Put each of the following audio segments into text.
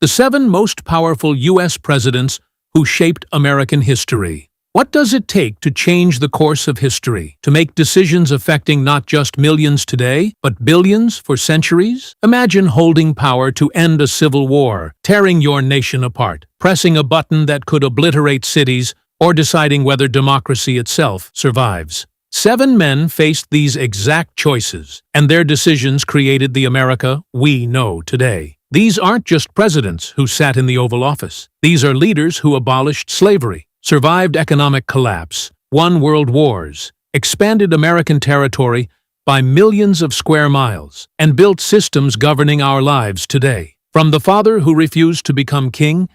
The 7 most powerful U.S. presidents who shaped American history. What does it take to change the course of history, to make decisions affecting not just millions today, but billions for centuries? Imagine holding power to end a civil war, tearing your nation apart, pressing a button that could obliterate cities, or deciding whether democracy itself survives. 7 men faced these exact choices, and their decisions created the America we know today. These aren't just presidents who sat in the Oval Office. These are leaders who abolished slavery, survived economic collapse, won world wars, expanded American territory by millions of square miles, and built systems governing our lives today. From the father who refused to become king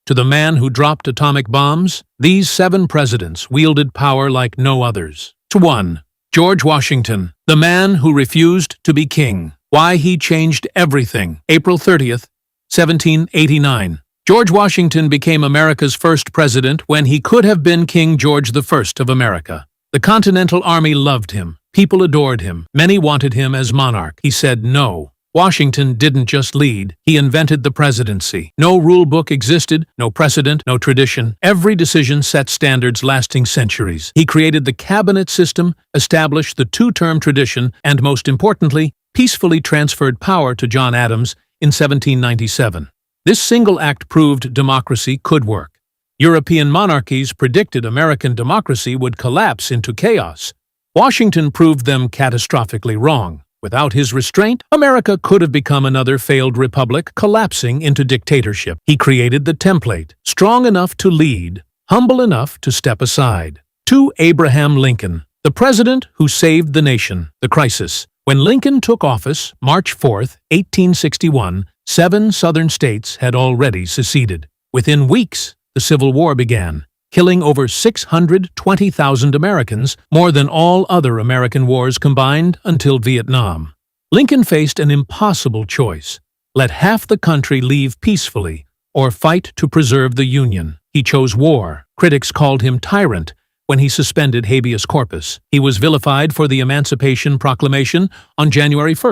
to the man who dropped atomic bombs, these 7 presidents wielded power like no others. 1. George Washington, the man who refused to be king. Why he changed everything. April 30th, 1789. George Washington became America's first president when he could have been King George I of America. The Continental Army loved him. People adored him. Many wanted him as monarch. He said no. Washington didn't just lead, he invented the presidency. No rule book existed, no precedent, no tradition. Every decision set standards lasting centuries. He created the cabinet system, established the 2-term tradition, and most importantly, peacefully transferred power to John Adams in 1797. This single act proved democracy could work. European monarchies predicted American democracy would collapse into chaos. Washington proved them catastrophically wrong. Without his restraint, America could have become another failed republic, collapsing into dictatorship. He created the template, strong enough to lead, humble enough to step aside. 2. Abraham Lincoln, the president who saved the nation. The crisis. When Lincoln took office, March 4, 1861, 7 southern states had already seceded. Within weeks, the Civil War began, killing over 620,000 Americans, more than all other American wars combined until Vietnam. Lincoln faced an impossible choice: let half the country leave peacefully, or fight to preserve the Union. He chose war. Critics called him tyrant when he suspended habeas corpus. He was vilified for the Emancipation Proclamation on January 1,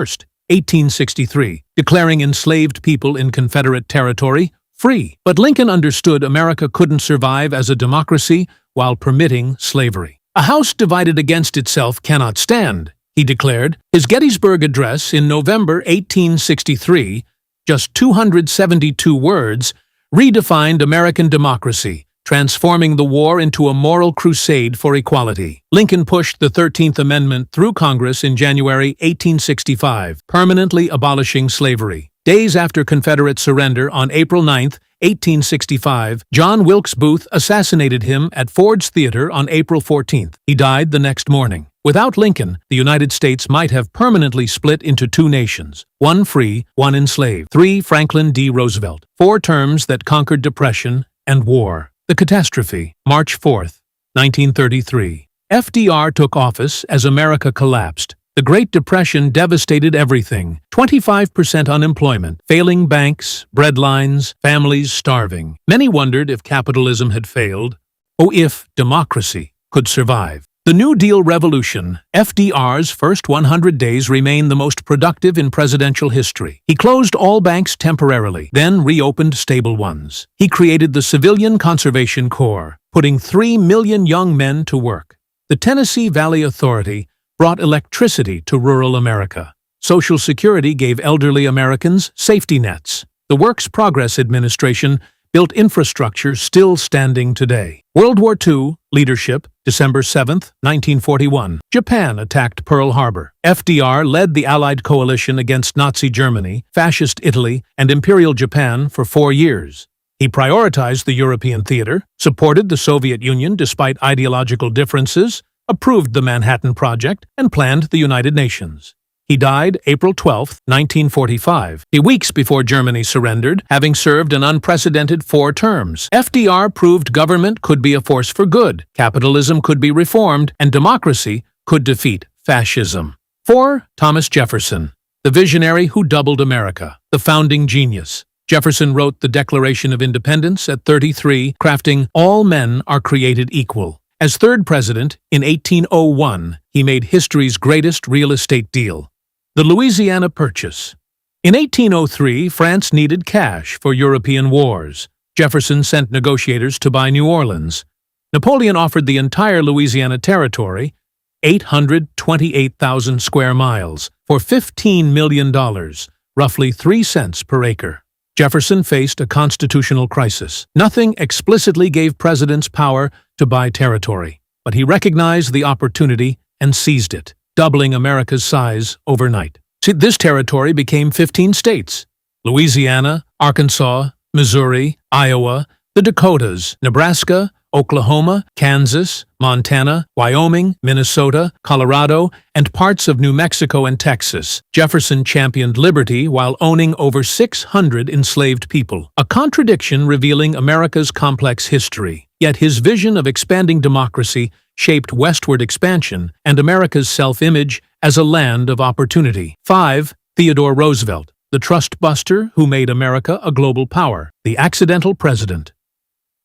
1863, declaring enslaved people in Confederate territory free. But Lincoln understood America couldn't survive as a democracy while permitting slavery. A house divided against itself cannot stand, he declared. His Gettysburg Address in November 1863, just 272 words, redefined American democracy, transforming the war into a moral crusade for equality. Lincoln pushed the 13th Amendment through Congress in January 1865, permanently abolishing slavery. Days after Confederate surrender on April 9, 1865, John Wilkes Booth assassinated him at Ford's Theater on April 14. He died the next morning. Without Lincoln, the United States might have permanently split into 2 nations, one free, one enslaved. 3. Franklin D. Roosevelt, 4 terms that conquered depression and war. The catastrophe. March 4, 1933. FDR took office as America collapsed. The Great Depression devastated everything. 25% unemployment, failing banks, bread lines, families starving. Many wondered if capitalism had failed, or if democracy could survive. The New Deal revolution. FDR's first 100 days remain the most productive in presidential history. He closed all banks temporarily, then reopened stable ones. He created the Civilian Conservation Corps, putting 3 million young men to work. The Tennessee Valley Authority brought electricity to rural America. Social Security gave elderly Americans safety nets. The Works Progress Administration built infrastructure still standing today. World War II, leadership, December 7, 1941. Japan attacked Pearl Harbor. FDR led the Allied coalition against Nazi Germany, Fascist Italy, and Imperial Japan for 4 years. He prioritized the European theater, supported the Soviet Union despite ideological differences, approved the Manhattan Project, and planned the United Nations. He died April 12, 1945, weeks before Germany surrendered, having served an unprecedented 4 terms. FDR proved government could be a force for good, capitalism could be reformed, and democracy could defeat fascism. 4. Thomas Jefferson, the visionary who doubled America, the founding genius. Jefferson wrote the Declaration of Independence at 33, crafting "All men are created equal." As 3rd president, in 1801, he made history's greatest real estate deal, the Louisiana Purchase. In 1803, France needed cash for European wars. Jefferson sent negotiators to buy New Orleans. Napoleon offered the entire Louisiana Territory, 828,000 square miles, for $15 million, roughly 3 cents per acre. Jefferson faced a constitutional crisis. Nothing explicitly gave presidents power to buy territory, but he recognized the opportunity and seized it, doubling America's size overnight. This territory became 15 states: Louisiana, Arkansas, Missouri, Iowa, the Dakotas, Nebraska, Oklahoma, Kansas, Montana, Wyoming, Minnesota, Colorado, and parts of New Mexico and Texas. Jefferson championed liberty while owning over 600 enslaved people, a contradiction revealing America's complex history. Yet his vision of expanding democracy shaped westward expansion and America's self-image as a land of opportunity. 5. Theodore Roosevelt, the trust buster who made America a global power, the accidental president.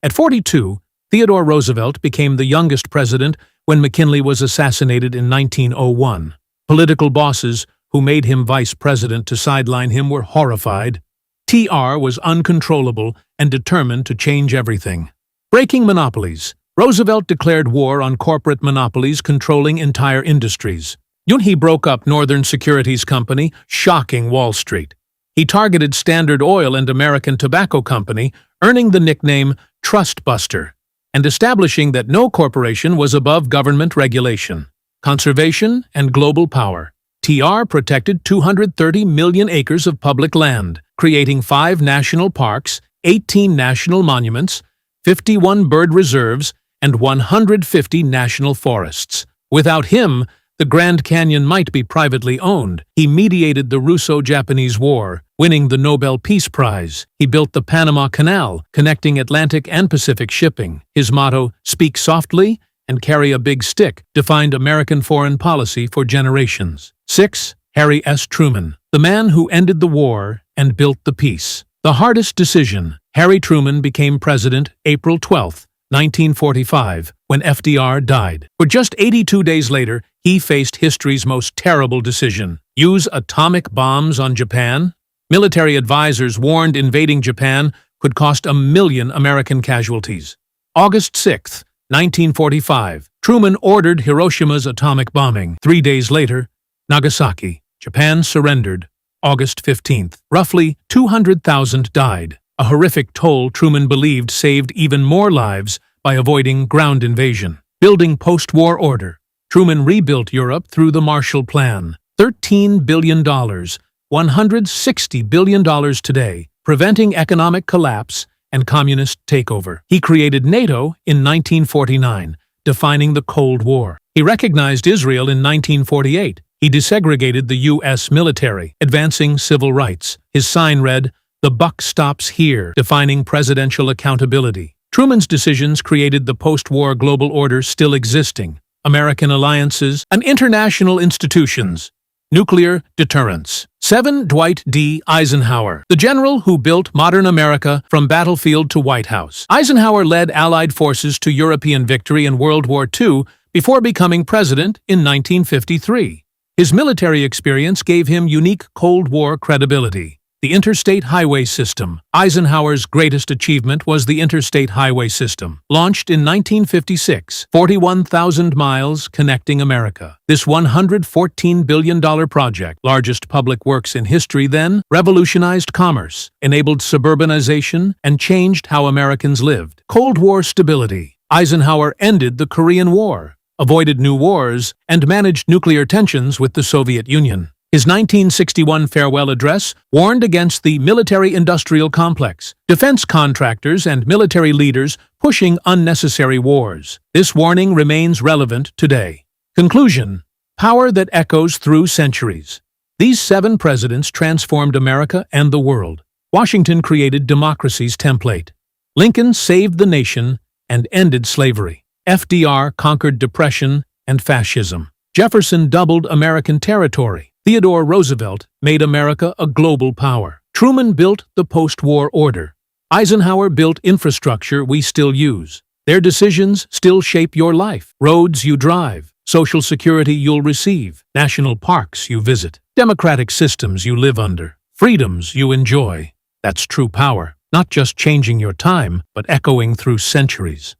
At 42, Theodore Roosevelt became the youngest president when McKinley was assassinated in 1901. Political bosses who made him vice president to sideline him were horrified. TR was uncontrollable and determined to change everything. Breaking monopolies. Roosevelt declared war on corporate monopolies controlling entire industries. He broke up Northern Securities Company, shocking Wall Street. He targeted Standard Oil and American Tobacco Company, earning the nickname Trust Buster, and establishing that no corporation was above government regulation. Conservation and global power. TR protected 230 million acres of public land, creating 5 national parks, 18 national monuments, 51 bird reserves, and 150 national forests. Without him, the Grand Canyon might be privately owned. He mediated the Russo-Japanese War, winning the Nobel Peace Prize. He built the Panama Canal, connecting Atlantic and Pacific shipping. His motto, "Speak softly and carry a big stick," defined American foreign policy for generations. 6. Harry S. Truman, the man who ended the war and built the peace. The hardest decision. Harry Truman became president April 12, 1945, when FDR died. But just 82 days later, he faced history's most terrible decision: use atomic bombs on Japan. Military advisors warned invading Japan could cost 1 million American casualties. August 6, 1945, Truman ordered Hiroshima's atomic bombing. 3 days later, Nagasaki, Japan surrendered. August 15th, roughly 200,000 died. A horrific toll Truman believed saved even more lives by avoiding ground invasion. Building post-war order. Truman rebuilt Europe through the Marshall Plan. $13 billion, $160 billion today, preventing economic collapse and communist takeover. He created NATO in 1949, defining the Cold War. He recognized Israel in 1948. He desegregated the U.S. military, advancing civil rights. His sign read, "The buck stops here," defining presidential accountability. Truman's decisions created the post-war global order still existing: American alliances and international institutions. Nuclear deterrence. 7. Dwight D. Eisenhower, the general who built modern America from battlefield to White House. Eisenhower led Allied forces to European victory in World War II before becoming president in 1953. His military experience gave him unique Cold War credibility. The Interstate Highway System. Eisenhower's greatest achievement was the Interstate Highway System, launched in 1956, 41,000 miles connecting America. This $114 billion project, largest public works in history then, revolutionized commerce, enabled suburbanization, and changed how Americans lived. Cold War stability. Eisenhower ended the Korean War, avoided new wars, and managed nuclear tensions with the Soviet Union. His 1961 farewell address warned against the military-industrial complex, defense contractors and military leaders pushing unnecessary wars. This warning remains relevant today. Conclusion: power that echoes through centuries. These 7 presidents transformed America and the world. Washington created democracy's template. Lincoln saved the nation and ended slavery. FDR conquered depression and fascism. Jefferson doubled American territory. Theodore Roosevelt made America a global power. Truman built the post-war order. Eisenhower built infrastructure we still use. Their decisions still shape your life. Roads you drive, Social Security you'll receive, national parks you visit, democratic systems you live under. freedoms you enjoy. That's true power, not just changing your time, but echoing through centuries.